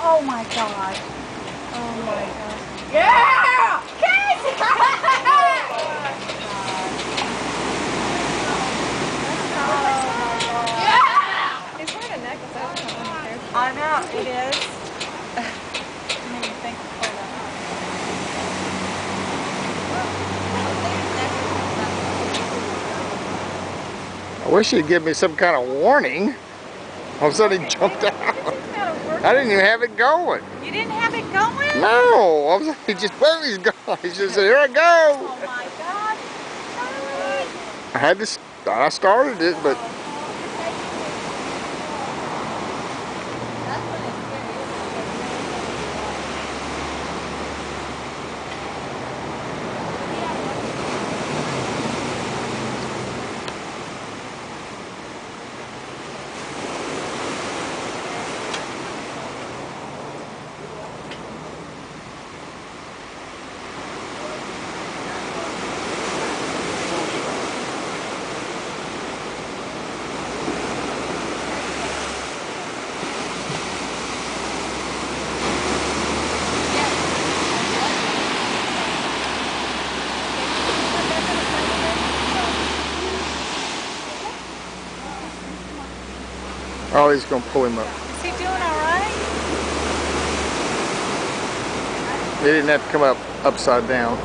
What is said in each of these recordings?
Oh my God. Oh my God. Yeah! Casey! Yeah! He's wearing a necklace. I don't know when his hair's I know, it is. Made me think of that. I wish he'd give me some kind of warning. All of a sudden he jumped out. I didn't even have it going. You didn't have it going? No, all of a sudden he just, boom, he's gone. He just said, here I go. Oh my God. Sorry. I started it, but oh, he's going to pull him up. Is he doing all right? He didn't have to come up upside down.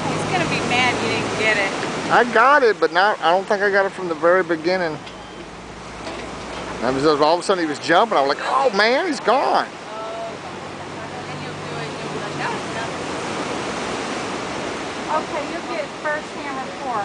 He's going to be mad you didn't get it. I got it, but now I don't think I got it from the very beginning. And all of a sudden he was jumping. I was like, oh man, he's gone. Okay, you'll get first hammer 4.